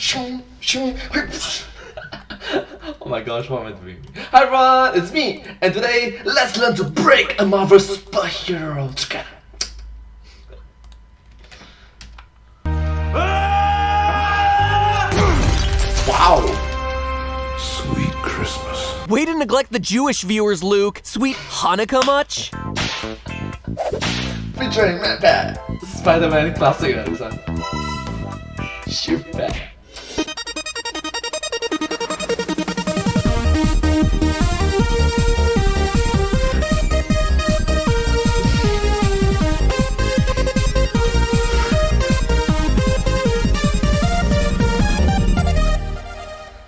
Oh my gosh, what am I doing? Hi everyone, it's me, and today let's learn to break a Marvel superhero together. Wow! Sweet Christmas. Way to neglect the Jewish viewers, Luke. Sweet Hanukkah much? Featuring Matt Pat, Spider-Man classic, this one. Shoot back.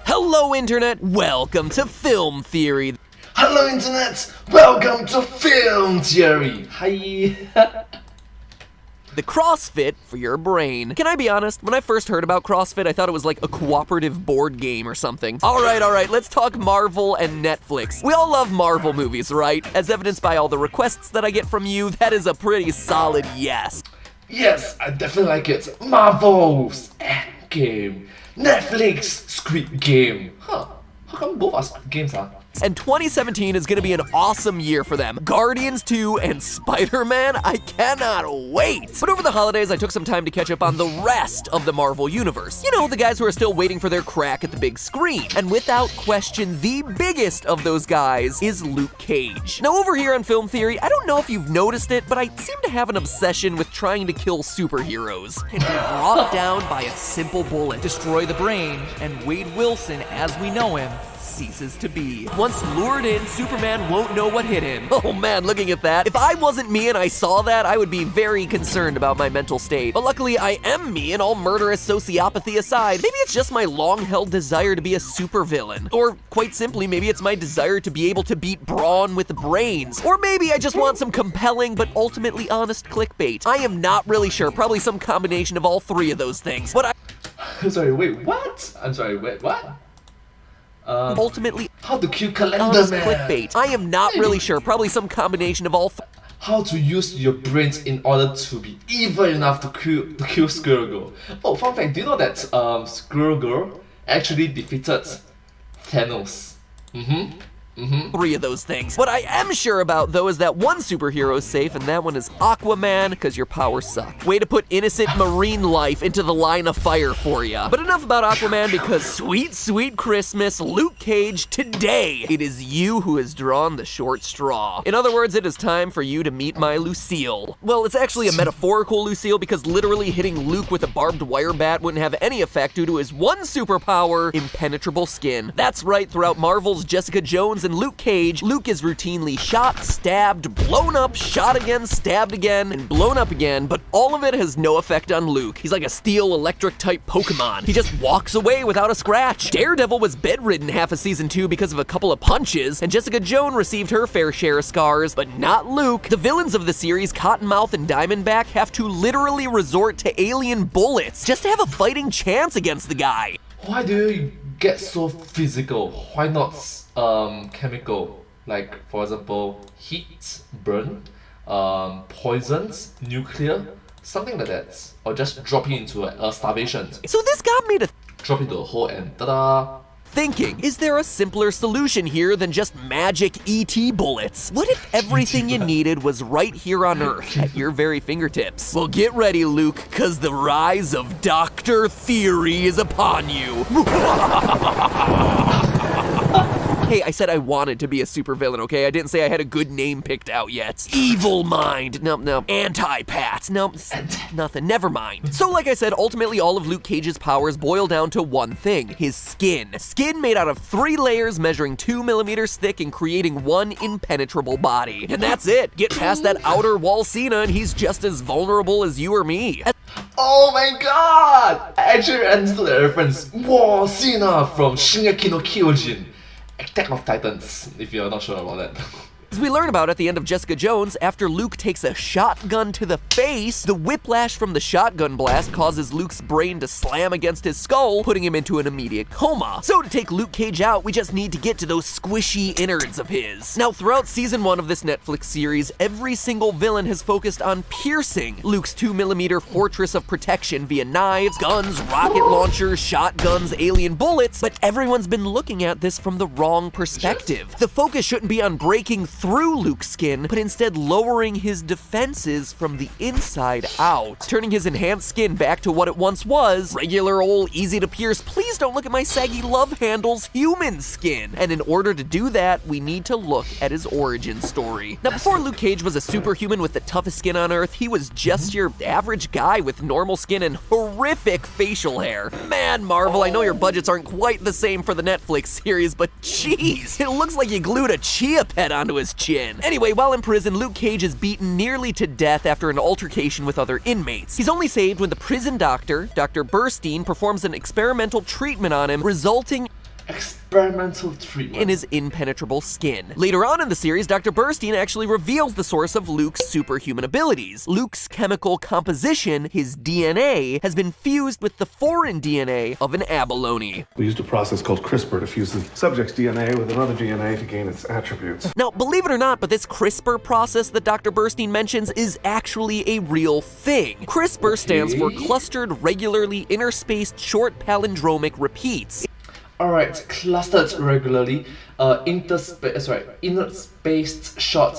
Hello, Internet. Welcome to Film Theory. Hello Internet, welcome to Film Theory. Hi. The CrossFit for your brain. Can I be honest? When I first heard about CrossFit, I thought it was like a cooperative board game or something. All right, let's talk Marvel and Netflix. We all love Marvel movies, right? As evidenced by all the requests that I get from you, that is a pretty solid yes. Yes, I definitely like it. Marvel's Endgame. Netflix Squid Game. Huh, how come both are Squid Games, huh? And 2017 is gonna be an awesome year for them. Guardians 2 and Spider-Man, I cannot wait! But over the holidays, I took some time to catch up on the rest of the Marvel universe. You know, the guys who are still waiting for their crack at the big screen. And without question, the biggest of those guys is Luke Cage. Now over here on Film Theory, I don't know if you've noticed it, but I seem to have an obsession with trying to kill superheroes. And be brought down by a simple bullet. Destroy the brain, and Wade Wilson, as we know him, ceases to be. Once lured in, Superman won't know what hit him. Oh man, looking at that. If I wasn't me and I saw that, I would be very concerned about my mental state. But luckily, I am me, and all murderous sociopathy aside, maybe it's just my long-held desire to be a supervillain. Or, quite simply, maybe it's my desire to be able to beat Brawn with brains. Or maybe I just want some compelling but ultimately honest clickbait. I am not really sure, probably some combination of all three of those things. But Sorry, wait, what? I'm sorry, wait, what? Ultimately, how to kill Calendar honest Man. clickbait. I am not really sure, probably some combination of all How to use your brains in order to be evil enough to kill Squirrel Girl. Oh, fun fact, do you know that Squirrel Girl actually defeated Thanos? Three of those things. What I am sure about, though, is that one superhero is safe, and that one is Aquaman, because your powers suck. Way to put innocent marine life into the line of fire for ya. But enough about Aquaman, because sweet, sweet Christmas, Luke Cage, today, it is you who has drawn the short straw. In other words, it is time for you to meet my Lucille. Well, it's actually a metaphorical Lucille, because literally hitting Luke with a barbed wire bat wouldn't have any effect due to his one superpower, impenetrable skin. That's right, throughout Marvel's Jessica Jones and Luke Cage, Luke is routinely shot, stabbed, blown up, shot again, stabbed again, and blown up again, but all of it has no effect on Luke. He's like a steel electric type Pokemon. He just walks away without a scratch. Daredevil was bedridden half of season 2 because of a couple of punches, and Jessica Jones received her fair share of scars, but not Luke. The villains of the series, Cottonmouth and Diamondback, have to literally resort to alien bullets just to have a fighting chance against the guy. Why do you get so physical? Why not chemical? Like, for example, heat, burn, poisons, nuclear, something like that. Or just drop it into a starvation. So this got me to Drop into a hole and ta-da! thinking, is there a simpler solution here than just magic ET bullets? What if everything you needed was right here on Earth, at your very fingertips? Well, get ready, Luke, cause the rise of Dr. Theory is upon you. Hey, I said I wanted to be a supervillain, okay? I didn't say I had a good name picked out yet. Evil Mind. No. Anti-Pat. No, nothing. Never mind. So like I said, ultimately all of Luke Cage's powers boil down to one thing. His skin. Skin made out of 3 layers measuring 2 millimeters thick and creating one impenetrable body. And that's it. Get past that outer wall Cena and he's just as vulnerable as you or me. Oh my god! I actually understood the reference. Wall Cena from Shingeki no Kyojin. Attack of Titans, if you're not sure about that. As we learn about at the end of Jessica Jones, after Luke takes a shotgun to the face, the whiplash from the shotgun blast causes Luke's brain to slam against his skull, putting him into an immediate coma. So to take Luke Cage out, we just need to get to those squishy innards of his. Now, throughout season 1 of this Netflix series, every single villain has focused on piercing Luke's 2mm fortress of protection via knives, guns, rocket launchers, shotguns, alien bullets, but everyone's been looking at this from the wrong perspective. The focus shouldn't be on breaking through Luke's skin, but instead lowering his defenses from the inside out, turning his enhanced skin back to what it once was, regular old easy to pierce, please don't look at my saggy love handles human skin. And in order to do that, we need to look at his origin story. Now, before Luke Cage was a superhuman with the toughest skin on Earth, he was just your average guy with normal skin and horrific facial hair. Man, Marvel, I know your budgets aren't quite the same for the Netflix series, but jeez, it looks like you glued a chia pet onto his chin. Anyway, while in prison, Luke Cage is beaten nearly to death after an altercation with other inmates. He's only saved when the prison doctor, Dr. Burstein, performs an experimental treatment on him, resulting Experimental treatment in his impenetrable skin. Later on in the series, Dr. Burstein actually reveals the source of Luke's superhuman abilities. Luke's chemical composition, his DNA, has been fused with the foreign DNA of an abalone. We used a process called CRISPR to fuse the subject's DNA with another DNA to gain its attributes. Now, believe it or not, but this CRISPR process that Dr. Burstein mentions is actually a real thing. CRISPR stands for Clustered Regularly Interspaced Short Palindromic Repeats. Alright, clustered regularly, interspaced short,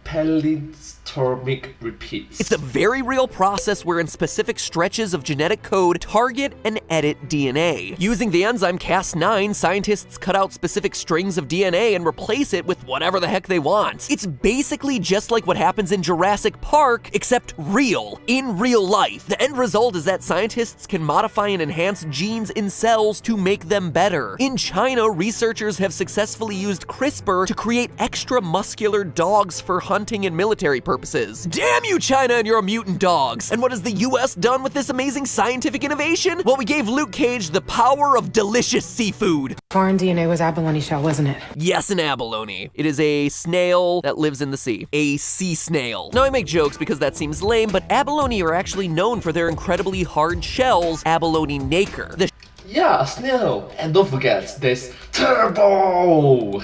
palindromic repeats. It's a very real process wherein specific stretches of genetic code target and edit DNA. Using the enzyme Cas9, scientists cut out specific strings of DNA and replace it with whatever the heck they want. It's basically just like what happens in Jurassic Park, except real, in real life. The end result is that scientists can modify and enhance genes in cells to make them better. In China, researchers have successfully used CRISPR to create extra muscular dogs for hunting and military purposes. Damn you, China, and your mutant dogs! And what has the US done with this amazing scientific innovation? Well, we gave Luke Cage the power of delicious seafood. Foreign DNA was abalone shell, wasn't it? Yes, an abalone. It is a snail that lives in the sea. A sea snail. Now, I make jokes because that seems lame, but abalone are actually known for their incredibly hard shells, abalone nacre. Yeah, a snail. And don't forget, there's turbo!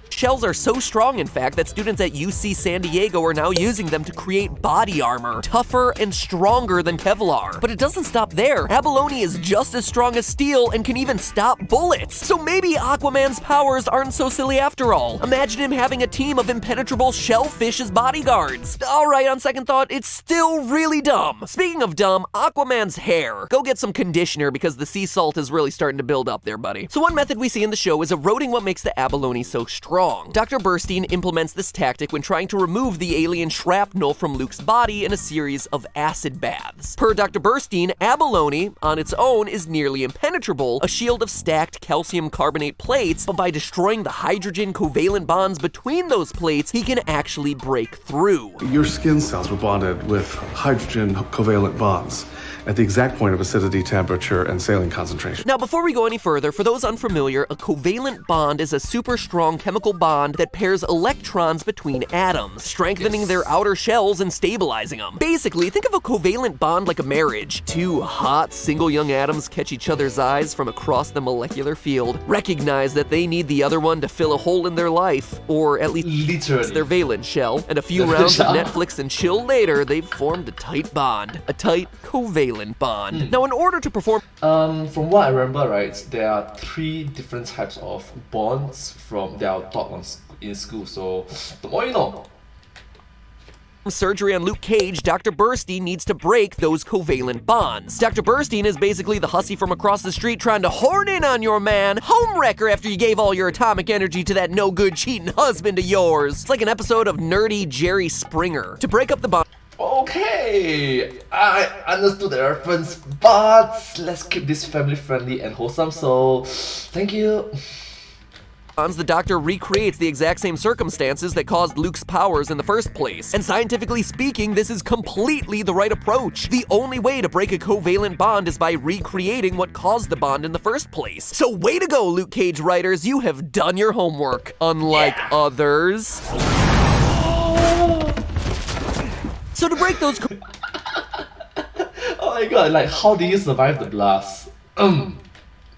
Shells are so strong, in fact, that students at UC San Diego are now using them to create body armor, tougher and stronger than Kevlar. But it doesn't stop there. Abalone is just as strong as steel and can even stop bullets. So maybe Aquaman's powers aren't so silly after all. Imagine him having a team of impenetrable shellfish as bodyguards. Alright, on second thought, it's still really dumb. Speaking of dumb, Aquaman's hair. Go get some conditioner because the sea salt is really starting to build up there, buddy. So one method we see in the show is eroding what makes the abalone so strong. Dr. Burstein implements this tactic when trying to remove the alien shrapnel from Luke's body in a series of acid baths. Per Dr. Burstein, abalone, on its own, is nearly impenetrable, a shield of stacked calcium carbonate plates, but by destroying the hydrogen covalent bonds between those plates, he can actually break through. Your skin cells were bonded with hydrogen covalent bonds at the exact point of acidity, temperature, and saline concentration. Now, before we go any further, for those unfamiliar, a covalent bond is a super strong chemical bond that pairs electrons between atoms, strengthening their outer shells and stabilizing them. Basically, think of a covalent bond like a marriage. Two hot, single young atoms catch each other's eyes from across the molecular field, recognize that they need the other one to fill a hole in their life, or at least Literally. their valence shell, and a few rounds of Netflix and chill later, they've formed a tight bond. A tight covalent bond. Now, in order to perform From what I remember, right, there are 3 different types of bonds that are taught in school, so the more you know. surgery on Luke Cage, Dr. Burstein needs to break those covalent bonds. Dr. Burstein is basically the hussy from across the street trying to horn in on your man, homewrecker after you gave all your atomic energy to that no-good cheating husband of yours. It's like an episode of nerdy Jerry Springer. To break up the bond. Okay, I understood the reference, but let's keep this family friendly and wholesome, so thank you. The doctor recreates the exact same circumstances that caused Luke's powers in the first place. And scientifically speaking, this is completely the right approach. The only way to break a covalent bond is by recreating what caused the bond in the first place. So way to go, Luke Cage writers, you have done your homework, unlike others. So to break those Oh my god, like how do you survive the blast?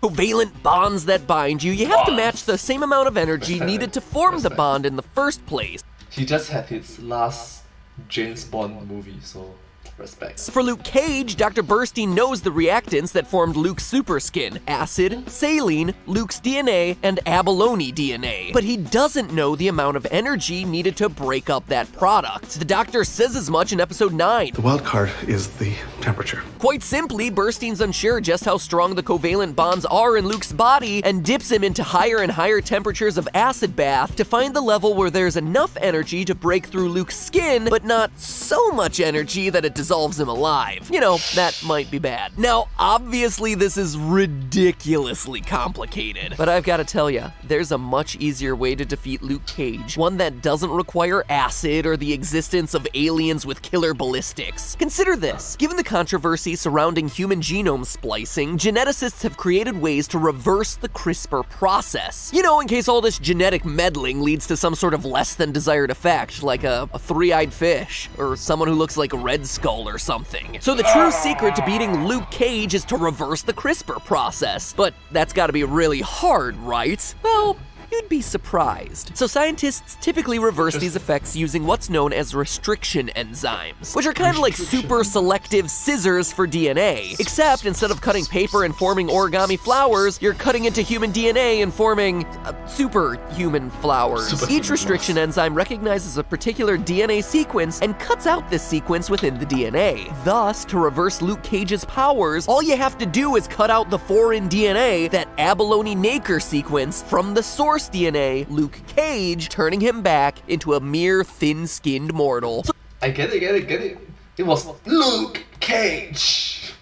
covalent bonds that bind you, you have to match the same amount of energy needed to form the bond in the first place. He just had his last James Bond movie, so respect. For Luke Cage, Dr. Burstein knows the reactants that formed Luke's super skin: acid, saline, Luke's DNA, and abalone DNA. But he doesn't know the amount of energy needed to break up that product. The doctor says as much in episode 9. The wild card is the temperature. Quite simply, Burstein's unsure just how strong the covalent bonds are in Luke's body and dips him into higher and higher temperatures of acid bath to find the level where there's enough energy to break through Luke's skin, but not so much energy that it dissolves him alive. You know, that might be bad. Now, obviously this is ridiculously complicated, but I've got to tell you, there's a much easier way to defeat Luke Cage, one that doesn't require acid or the existence of aliens with killer ballistics. Consider this. Given the controversy surrounding human genome splicing, geneticists have created ways to reverse the CRISPR process. You know, in case all this genetic meddling leads to some sort of less than desired effect, like a three-eyed fish, or someone who looks like a Red Skull or something. So the true secret to beating Luke Cage is to reverse the CRISPR process. But that's gotta be really hard, right? Well, you'd be surprised. So scientists typically reverse these effects using what's known as restriction enzymes, which are kind of like super selective scissors for DNA, except instead of cutting paper and forming origami flowers, you're cutting into human DNA and forming superhuman flowers. Each restriction enzyme recognizes a particular DNA sequence and cuts out this sequence within the DNA. Thus, to reverse Luke Cage's powers, all you have to do is cut out the foreign DNA, that abalone-Naker sequence, from the source DNA, Luke Cage, turning him back into a mere thin-skinned mortal. I get it. It was Luke Cage.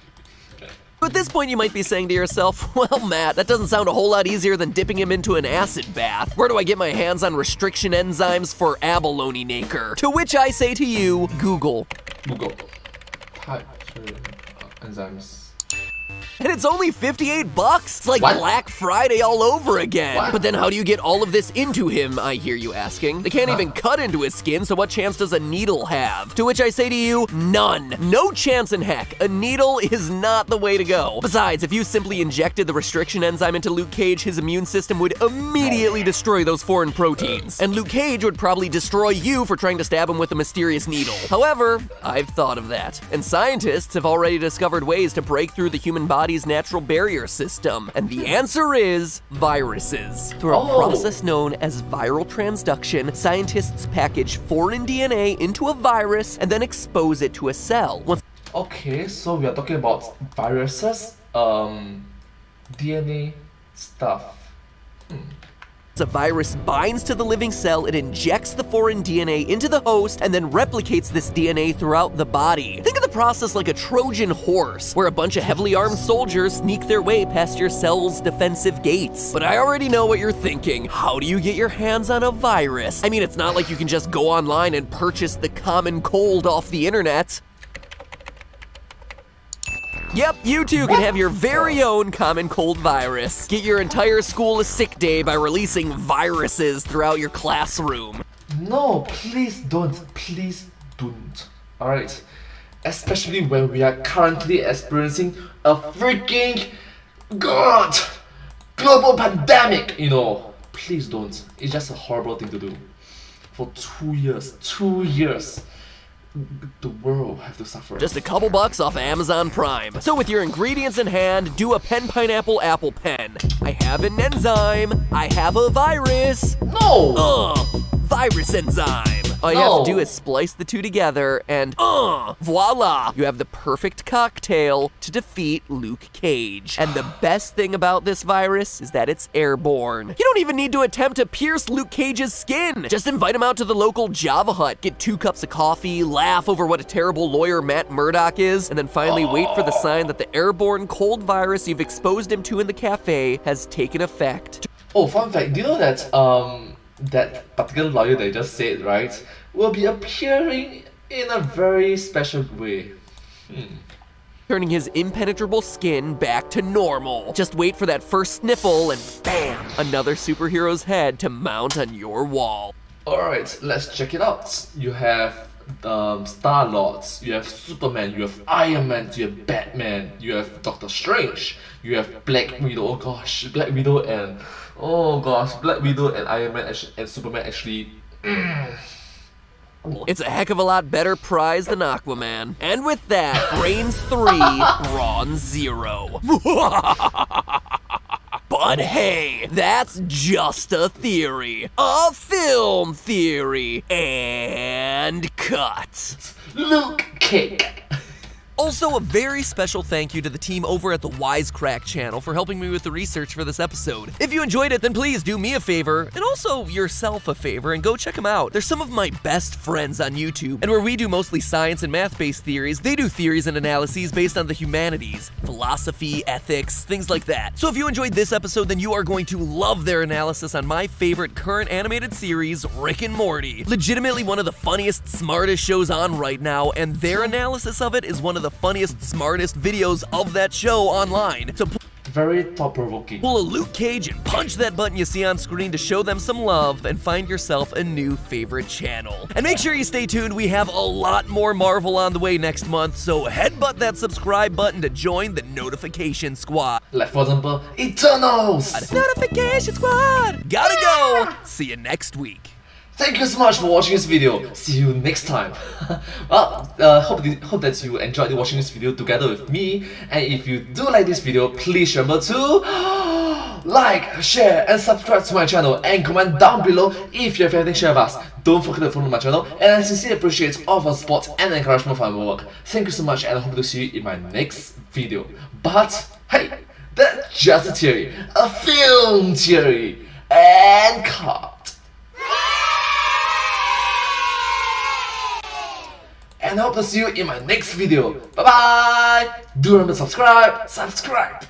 At this point, you might be saying to yourself, well, Matt, that doesn't sound a whole lot easier than dipping him into an acid bath. Where do I get my hands on restriction enzymes for abalone-Naker? To which I say to you, Google. Hi, enzymes. And it's only $58. It's like What? Black Friday all over again. What? But then how do you get all of this into him, I hear you asking? They can't even cut into his skin, so what chance does a needle have? To which I say to you, none. No chance in heck. A needle is not the way to go. Besides, if you simply injected the restriction enzyme into Luke Cage, his immune system would immediately destroy those foreign proteins. And Luke Cage would probably destroy you for trying to stab him with a mysterious needle. However, I've thought of that. And scientists have already discovered ways to break through the human body's natural barrier system. And the answer is viruses. Through a process known as viral transduction, scientists package foreign DNA into a virus and then expose it to a cell. Once Okay, so we are talking about viruses, DNA stuff. a virus binds to the living cell, it injects the foreign DNA into the host and then replicates this DNA throughout the body. Think of the process like a Trojan horse, where a bunch of heavily armed soldiers sneak their way past your cell's defensive gates. But I already know what you're thinking. How do you get your hands on a virus? I mean, it's not like you can just go online and purchase the common cold off the internet. Yep, you too can have your very own common cold virus. Get your entire school a sick day by releasing viruses throughout your classroom. No, please don't. Please don't. Alright? Especially when we are currently experiencing a freaking global pandemic, you know. Please don't. It's just a horrible thing to do. For 2 years, the world have to suffer. Just a couple bucks off Amazon Prime. So with your ingredients in hand, do a pen pineapple apple pen. I have an enzyme. I have a virus. No! Virus enzyme. All you have to do is splice the two together and voila! You have the perfect cocktail to defeat Luke Cage. And the best thing about this virus is that it's airborne. You don't even need to attempt to pierce Luke Cage's skin. Just invite him out to the local Java Hut, get 2 cups of coffee, laugh over what a terrible lawyer Matt Murdock is, and then finally wait for the sign that the airborne cold virus you've exposed him to in the cafe has taken effect. Oh, fun fact, do you know that that particular lawyer that you just said, right, will be appearing in a very special way. Turning his impenetrable skin back to normal. Just wait for that first sniffle and bam, another superhero's head to mount on your wall. Alright, let's check it out. You have Star-Lord, you have Superman, you have Iron Man, you have Batman, you have Doctor Strange, you have Black Widow. Oh gosh, Black Widow and Iron Man and Superman actually. It's a heck of a lot better prize than Aquaman. And with that, Brains 3, Brawn 0. But hey, that's just a theory. A film theory. And cut. Luke Cake. Also, a very special thank you to the team over at the Wisecrack channel for helping me with the research for this episode. If you enjoyed it, then please do me a favor, and also yourself a favor, and go check them out. They're some of my best friends on YouTube, and where we do mostly science and math-based theories, they do theories and analyses based on the humanities, philosophy, ethics, things like that. So if you enjoyed this episode, then you are going to love their analysis on my favorite current animated series, Rick and Morty. Legitimately one of the funniest, smartest shows on right now, and their analysis of it is one of the funniest, smartest videos of that show online. So very thought-provoking. Pull a Luke Cage and punch that button you see on screen to show them some love and find yourself a new favorite channel. And make sure you stay tuned, we have a lot more Marvel on the way next month, so headbutt that subscribe button to join the notification squad. Like for example, Eternals! Notification squad! Gotta go! See you next week. Thank you so much for watching this video. See you next time. Well, hope that you enjoyed watching this video together with me. And if you do like this video, please remember to like, share, and subscribe to my channel. And comment down below if you have anything to share with us. Don't forget to follow my channel. And I sincerely appreciate all of your support and encouragement for my work. Thank you so much, and I hope to see you in my next video. But hey, that's just a theory, a film theory, and cut. And I hope to see you in my next video. Bye bye! Do remember to subscribe!